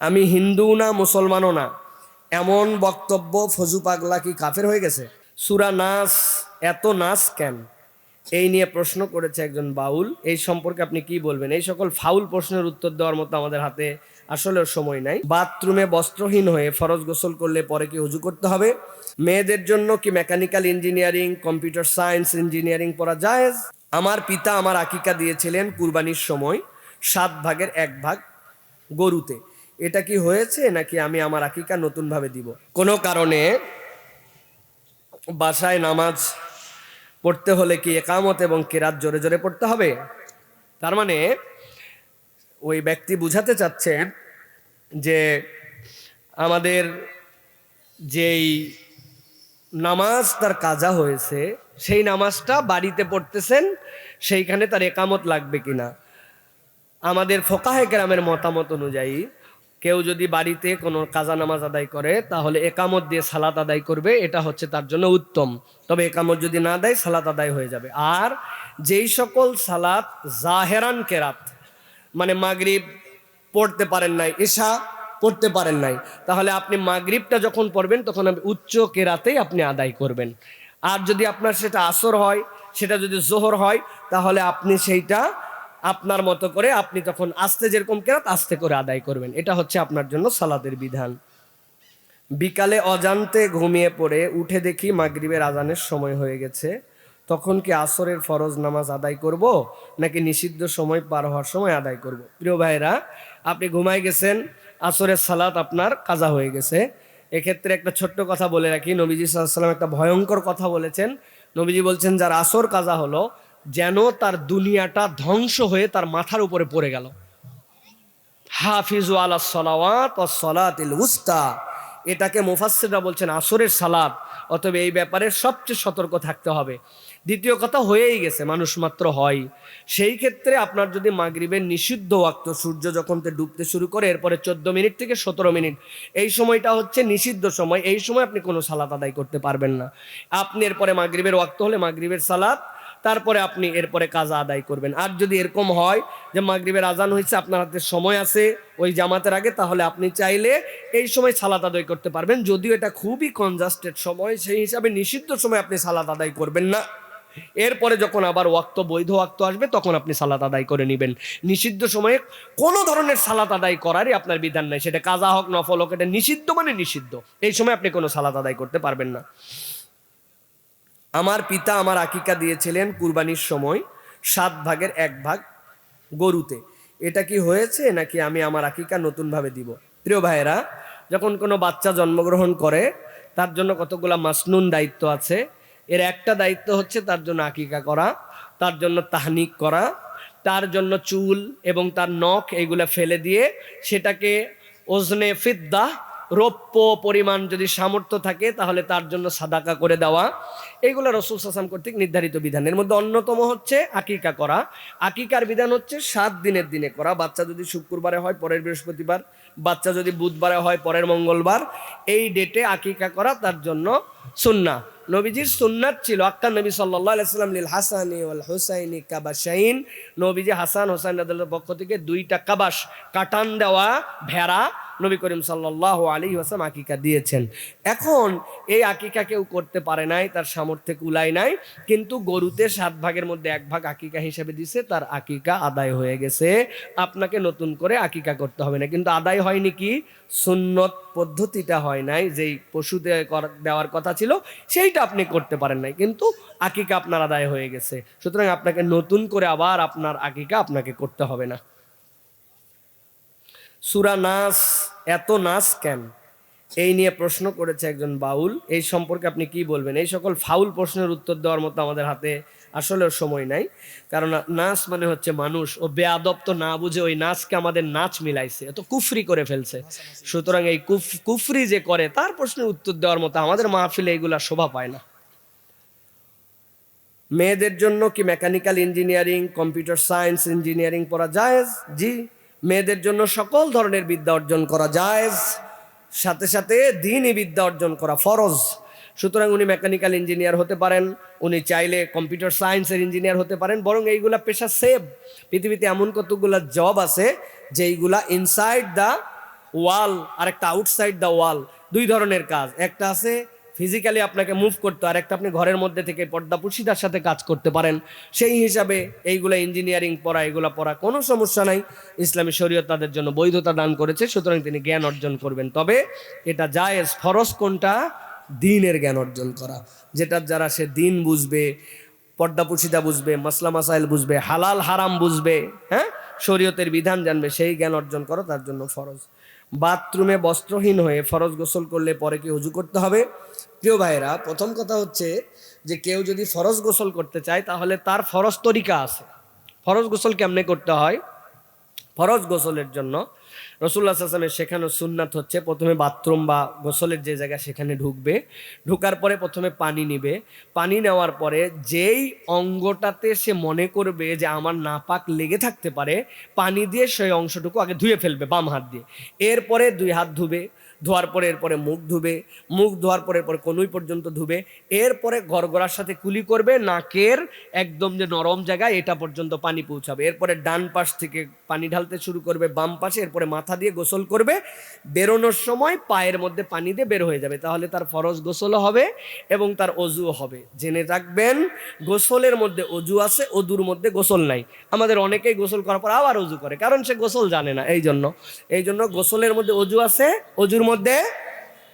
আমি হিন্দু না মুসলমানও না, এমন বক্তব্য ফজু পাগলা কি কাফের হয়ে গেছে? সূরা নাস, এত নাস কেন, এই নিয়ে প্রশ্ন করেছে একজন বাউল। এই সম্পর্কে আপনি কি বলবেন? এই সকল ফাউল প্রশ্নের উত্তর দেওয়ার মতো আমাদের হাতে আসলেও সময় নাই। বাথরুমে বস্ত্রহীন হয়ে ফরজ গোসল করলে পরে কি উজু করতে হবে? মেয়েদের জন্য কি mechanical engineering, computer science, engineering পড়া জায়েজ? আমার পিতা আমার আকিকা দিয়েছিলেন কুরবানির সময় 7/1 গরুতে। এটা কি হয়েছে নাকি আমি আমার আকিকা নতুনভাবে দিব? কোনো কারণে বাসায় নামাজ পড়তে হলে কি একামত এবং কিরাত জোরে জোরে পড়তে হবে? তার মানে ওই ব্যক্তি বুঝাতে চাচ্ছেন যে আমাদের যেই নামাজ তার কাজা হয়েছে, সেই নামাজটা বাড়িতে পড়তেছেন, সেইখানে তার একামত লাগবে কিনা। আমাদের ফোকাহে কেরামের মতামত অনুযায়ী কেউ যদি বাড়িতে কোনো কাজা নামাজ আদায় করে তাহলে একামত দিয়ে সালাত আদায় করবে, এটা হচ্ছে তার জন্য উত্তম। তবে একামত যদি না দেয় সালাত আদায় হয়ে যাবে। আর যেই সকল সালাত জাহেরান কেরাত, মানে মাগরিব পড়তে পারেন নাই, ঈশা পড়তে পারেন নাই, তাহলে আপনি মাগরিবটা যখন পড়বেন তখন উচ্চ কেরাতেই আপনি আদায় করবেন। আর যদি আপনার সেটা আসর হয়, সেটা যদি জোহর হয়, তাহলে আপনি সেইটা আপনার মতো করে আপনি তখন আস্তে যেরকম কেরাত আস্তে করে আদায় করবেন। এটা হচ্ছে আপনার জন্য সালাতের বিধান। বিকালে অজান্তে ঘুমিয়ে পড়ে উঠে দেখি মাগরিবের আজানের সময় হয়ে গেছে, তখন কি আসরের ফরজ নামাজ আদায় করব নাকি নিষিদ্ধ সময় পার হওয়ার সময় আদায় করব? প্রিয় ভাইরা, আপনি ঘুমাই গেছেন, আসরের সালাত আপনার কাজা হয়ে গেছে। এক্ষেত্রে একটা ছোট্ট কথা বলে রাখি, নবীজি সাল্লাল্লাহু আলাইহি ওয়াসাল্লাম একটা ভয়ঙ্কর কথা বলেছেন। নবীজি বলছেন যার আসর কাজা হলো যেন তার দুনিয়াটা ধ্বংস হয়ে তার মাথার উপরে পড়ে গেল। হাফিজু আলাস সালাওয়াত ওয়াস সালাতিল উস্তা, এটাকে মুফাসসিররা বলছেন আসরের সালাত। অতএব এই ব্যাপারে সবচেয়ে সতর্ক থাকতে হবে। দ্বিতীয় কথা, হয়েই গেছে, মানুষ মাত্র হয়। সেই ক্ষেত্রে আপনার যদি মাগরিবের নিষিদ্ধ ওয়াক্ত, সূর্য যখন ডুবতে শুরু করে এরপরে 14 মিনিট থেকে 17 মিনিট, এই সময়টা হচ্ছে নিষিদ্ধ সময়। এই সময় আপনি কোনো সালাত আদায় করতে পারবেন না। আপনি এরপরে মাগরিবের ওয়াক্ত হলে মাগরিবের সালাত, তারপরে আপনি এরপরে কাজা আদায় করবেন। আর যদি এরকম হয় যে মাগরিবের আজান হয়েছে, আপনার হাতে সময় আছে ওই জামাতের আগে, তাহলে আপনি চাইলে এই সময় সালাত আদায় করতে পারবেন। যদিও এটা খুবই কনজাস্টেড সময়, সেই হিসাবে নিষিদ্ধ সময় আপনি সালাত আদায় করবেন না। এরপরে যখন আবার ওয়াক্ত, বৈধ ওয়াক্ত আসবে, তখন আপনি সালাত আদায় করে নেবেন। নিষিদ্ধ সময়ে কোনো ধরনের সালাত আদায় করারই আপনার বিধান নাই, সেটা কাজা হোক নফল হোক, এটা নিষিদ্ধ মানে নিষিদ্ধ। এই সময় আপনি কোনো সালাত আদায় করতে পারবেন না। আমার পিতা আমার আকিকা দিয়েছিলেন কুরবানির সময় 7/1 গরুতে। এটা কি হয়েছে নাকি আমি আমার আকিকা নতুনভাবে দিব? প্রিয় ভাইয়েরা, যখন কোনো বাচ্চা জন্মগ্রহণ করে তার জন্য কতগুলা মাসনুন দায়িত্ব আছে। এর একটা দায়িত্ব হচ্ছে তার জন্য আকিকা করা, তার জন্য তাহনিক করা, তার জন্য চুল এবং তার নখ এইগুলা ফেলে দিয়ে সেটাকে ওজনে ফিদ্দা, রৌপ্য পরিমাণ যদি সামর্থ্য থাকে তাহলে তার জন্য সাদাকা করে দেওয়া। এইগুলো রাসূল সাল্লাল্লাহু আলাইহি ওয়াসাল্লাম কর্তৃক নির্ধারিত বিধানের মধ্যে অন্যতম হচ্ছে আকিকা করা। আকিকার বিধান হচ্ছে 7 দিনের দিনে করা। বাচ্চা যদি শুক্রবারে হয় পরের বৃহস্পতিবার, বাচ্চা যদি বুধবারে হয় পরের মঙ্গলবার, এই ডেটে আকিকা করা তার জন্য সুন্নাহ। নবীজির সুন্নাত ছিল, আক্কান নবী সাল্লাল্লাহু আলাইহি ওয়াসাল্লাম লিল হাসানি ওয়াল হুসাইনি কাবাশাইন, নবীজি হাসান হোসেন রাদিয়াল্লাহু পক্ষ থেকে 2টা কাবাশ, কাটান দেওয়া ভেড়া নবী করিম সাল্লাল্লাহু আলাইহি ওয়াসাল্লাম আকিকা দিয়েছেন। এখন এই আকিকা কেউ করতে পারে নাই, তার সামর্থ্যে কুলায় নাই, কিন্তু গরুতে 7/1 আকিকা হিসেবে দিছে, তার আকিকা আদায় হয়ে গেছে। আপনাকে নতুন করে আকিকা করতে হবে না। কিন্তু আদায় হয়নি কি, সুন্নত পদ্ধতিটা হয় নাই, যেই পশুতে দেওয়ার কথা ছিল সেইটা আপনি করতে পারেন নাই, কিন্তু আকিকা আপনার আদায় হয়ে গেছে। সুতরাং আপনাকে নতুন করে আবার আপনার আকিকা আপনাকে করতে হবে না। সূরা নাস, এত নাস কেন, এই নিয়ে প্রশ্ন করেছে একজন বাউল। এই সম্পর্কে আপনি কি বলবেন? এই সকল ফাউল প্রশ্নের উত্তর দেওয়ার মতো আমাদের হাতে আসলেও সময় নাই। কারণ নাচ মানে হচ্ছে মানুষ, ও বেয়াদব তো না বুঝে ওই নাচকে আমাদের নাচ মিলাইছে, এত কুফরি করে ফেলছে। সুতরাং এই কুফরি যে করে তার প্রশ্নের উত্তর দেওয়ার মতো আমাদের মাহফিলে এইগুলা শোভা পায় না। মেয়েদের জন্য কি mechanical engineering, computer science, engineering পড়া জায়েজ? জি, মেয়েদের জন্য সকল ধরনের বিদ্যা অর্জন করা জায়েজ, সাথে সাথে দ্বীনি বিদ্যা অর্জন করা ফরজ। সুতরাং উনি মেকানিক্যাল ইঞ্জিনিয়ার হতে পারেন, উনি চাইলে কম্পিউটার সায়েন্সের ইঞ্জিনিয়ার হতে পারেন। বরং এইগুলা পেশা সেভ। পৃথিবীতে এমন কতগুলা জব আছে যেইগুলা ইনসাইড দ্য ওয়াল আর একটা আউটসাইড দ্য ওয়াল, দুই ধরনের কাজ। একটা আছে ফিজিক্যালি আপনাকে মুভ করতে, আর একটা আপনি ঘরের মধ্যে থেকে পর্দাপুশিদার সাথে কাজ করতে পারেন। সেই হিসাবে এইগুলো ইঞ্জিনিয়ারিং পড়া, এগুলো পড়া কোনো সমস্যা নাই, ইসলামী শরীয়ত তাদের জন্য বৈধতা দান করেছে, সুতরাং তিনি জ্ঞান অর্জন করবেন। তবে এটা জায়েজ, ফরজ কোনটা? দ্বীনের জ্ঞান অর্জন করা, যেটার দ্বারা সে দ্বীন বুঝবে, পর্দাপুশিদা বুঝবে, মাসলা মাসাইল বুঝবে, হালাল হারাম বুঝবে, হ্যাঁ, শরীয়তের বিধান জানবে, সেই জ্ঞান অর্জন করো তার জন্য ফরজ। বাথরুমে বস্ত্রহীন হয়ে ফরজ গোসল করলে পরে কি ওযু করতে হবে? প্রিয় ভাইয়েরা, প্রথম কথা হচ্ছে যে কেউ যদি ফরজ গোসল করতে চায় তাহলে তার ফরজ তরিকা আছে। ফরজ গোসল কেমনে করতে হয়? ফরজ গোসলের জন্য রাসূলুল্লাহ সাল্লাল্লাহু আলাইহি ওয়াসাল্লামের শেখানো সুন্নাত হচ্ছে প্রথমে বাথরুম বা গোসলের যে জায়গা সেখানে ঢুকবে, ঢুকার পরে প্রথমে পানি নিবে, পানি নেওয়ার পরে যেই অঙ্গটাতে সে মনে করবে যে আমার নাপাক লেগে থাকতে পারে, পানি দিয়ে সেই অংশটুকু আগে ধুয়ে ফেলবে বাম হাত দিয়ে। এরপরে দুই হাত ধুবে, ধোয়ার পরে এরপরে মুখ ধুবে, মুখ ধোয়ার পরে এরপরে কনুই পর্যন্ত ধুবে, এরপরে গড়গড়ার সাথে কুলি করবে, নাকের একদম যে নরম জায়গায় এটা পর্যন্ত পানি পৌঁছাবে, এরপরে ডান পাশ থেকে পানি ঢালতে শুরু করবে বাম পাশে, এরপরে মাথা দিয়ে গোসল করবে, বেরোনোর সময় পায়ের মধ্যে পানি দিয়ে বের হয়ে যাবে, তাহলে তার ফরজ গোসলও হবে এবং তার অজুও হবে। জেনে রাখবেন, গোসলের মধ্যে অজু আছে, অজুর মধ্যে গোসল নাই। আমাদের অনেকেই গোসল করার পর আবার অজু করে, কারণ সে গোসল জানে না। এই জন্য গোসলের মধ্যে অজু আছে, অজুর মধ্যে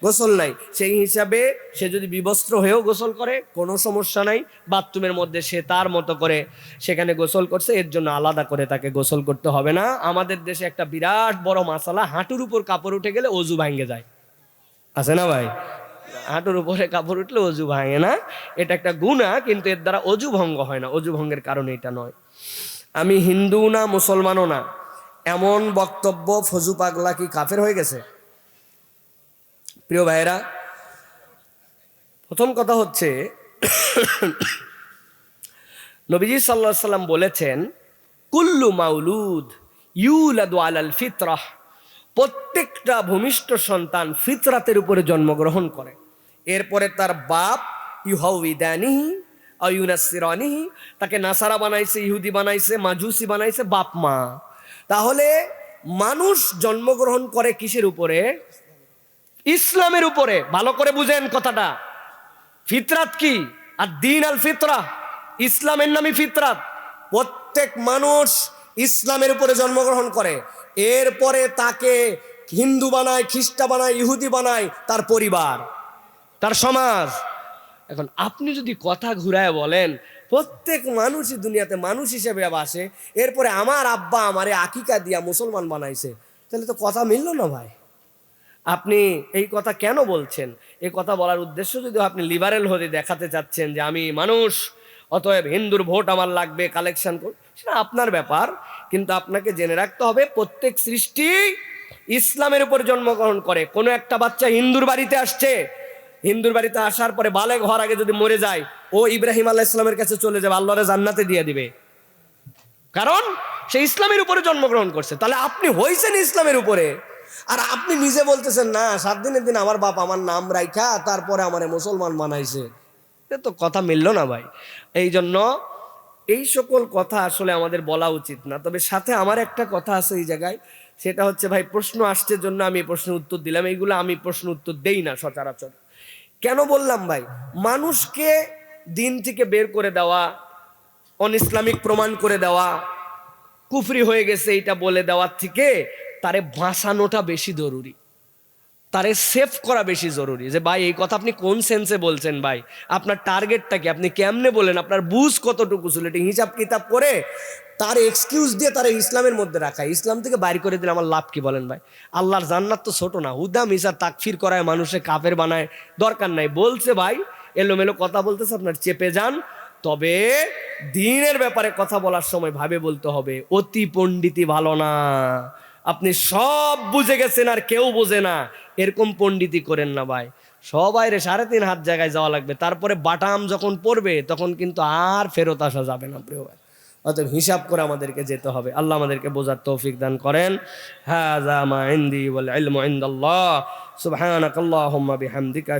গোসল নাই। সেই হিসাবে সে যদি বিবস্ত্র হয়েও গোসল করে কোনো সমস্যা নাই, বাথরুমের মধ্যে সে তার মতো করে সেখানে গোসল করছে, এর জন্য আলাদা করে তাকে গোসল করতে হবে না। আমাদের দেশে একটা বিরাট বড় মাসালা, হাঁটুর উপর কাপড় উঠে গেলে অজু ভাঙে যায়, আছে না ভাই? হাঁটুর উপরে কাপড় উঠলে অজু ভাঙে না, এটা একটা গুনাহ, কিন্তু এর দ্বারা অজু ভঙ্গ হয় না, অজু ভঙ্গের কারণ এটা নয়। আমি হিন্দু না মুসলমানও না, এমন বক্তব্য ফজু পাগলা কি কাফের হয়ে গেছে? প্রিয় ভাইয়েরা, প্রথম কথা হচ্ছে নবীজি সাল্লাল্লাহু আলাইহি সাল্লাম বলেছেন, কুল্লু মাউলুদ ইউলাদু আলাল ফিতরাহ, প্রত্যেকটা ভূমিষ্ঠ সন্তান ফিতরাতের উপরে জন্মগ্রহণ করে। এরপরে তার বাপ ইউহাউইদানিহি আও ইউনাসসিরানিহি, তাকে নাসারা বানাইছে, ইহুদি বানাইছে, মাজুসি বানাইছে, বাপ মা। তাহলে মানুষ জন্মগ্রহণ করে কিসের উপরে? ইসলামের উপরে। ভালো করে বুঝেন কথাটা। ফিতরাত কি? আর দ্বীন আল ফিতরা, ইসলামের নামই ফিতরাত। প্রত্যেক মানুষ ইসলামের উপরে জন্মগ্রহণ করে, এরপরে তাকে হিন্দু বানায়, খ্রিস্টা বানায়, ইহুদি বানায় তার পরিবার, তার সমাজ। এখন আপনি যদি কথা ঘুরায় বলেন প্রত্যেক মানুষই দুনিয়াতে মানুষ হিসেবে আসে, এরপরে আমার আব্বা আমারে আকিকা দিয়া মুসলমান বানাইছে, তাহলে তো কথা মিলল না ভাই। আপনি এই কথা কেন বলছেন? এই কথা বলার উদ্দেশ্য যদি আপনি লিবারেল হতে দেখাতে চাচ্ছেন যে আমি মানুষ, অতএব হিন্দুর ভোট আমার লাগবে, কালেকশন কর, সেটা আপনার ব্যাপার। কিন্তু আপনাকে জেনে রাখতে হবে প্রত্যেক সৃষ্টি ইসলামের উপর জন্মগ্রহণ করে। কোনো একটা বাচ্চা হিন্দুর বাড়িতে আসছে, হিন্দুর বাড়িতে আসার পরে বালেগ হওয়ার আগে যদি মরে যায়, ও ইব্রাহিম আলাইহিস সালামের কাছে চলে যাবে, আল্লাহরে জান্নাতে দিয়ে দিবে, কারণ সে ইসলামের উপরে জন্মগ্রহণ করছে। তাহলে আপনি হইছেন ইসলামের উপরে, আর আপনি নিজে বলতেছেন না 7 দিনের দিন আমার বাপ আমার নাম রাইখা তারপরে আমারে মুসলমান বানাইছে। এ তো কথা মিলল না ভাই। এই জন্য এই সকল কথা আসলে আমাদের বলা উচিত না। তবে সাথে আমার একটা কথা আছে এই জায়গায়, সেটা হচ্ছে ভাই, প্রশ্ন আসছে জন্য আমি এই প্রশ্নের উত্তর দিলাম। এইগুলো আমি প্রশ্ন উত্তর দেই না সচরাচর। কেন বললাম ভাই? মানুষকে দিন থেকে বের করে দেওয়া, অন ইসলামিক প্রমাণ করে দেওয়া, কুফরি হয়ে গেছে এইটা বলে দেওয়ার থেকে তারে বাঁচানোটা বেশি জরুরি, তারে সেভ করা বেশি জরুরি। যে ভাই এই কথা আপনি কোন সেন্সে বলছেন, ভাই আপনার টার্গেটটা কি, আপনি কেমনে বলেন, আপনার বুঝ কতটুকু ছিল, এটা হিসাব কিতাব করে তার এক্সকিউজ দিয়ে তারা ইসলামের মধ্যে রাখা, ইসলাম থেকে বাইর করে দিলে আমার লাভ কি বলেন ভাই? আল্লাহর জান্নাত তো ছোট না, হুদা মিসা তাকফির করায় মানুষে কাফের বানায়, দরকার নাই। বলছে ভাই এলোমেলো কথা বলতেছে, আপনার চেপে যান। তবে দ্বীনের ব্যাপারে কথা বলার সময় ভাবে বলতে হবে, অতি পণ্ডিতি ভালো না। আপনি সব বুঝে গেছেন আর কেউ বোঝে না, এরকম পণ্ডিতি করেন না ভাই। সবাই 3.5 হাত জায়গায় যাওয়া লাগবে, তারপরে বাটাম যখন পড়বে তখন কিন্তু আর ফেরত আসা যাবে না প্রিয় ভাই। অতএব হিসাব করে আমাদেরকে যেতে হবে। আল্লাহ আমাদেরকে বোঝার তৌফিক দান করেন। হাযা মা ইনদি ওয়াল ইলমু ইনদাল্লাহ। সুবহানাকাল্লাহুম্মা বিহামদিকা।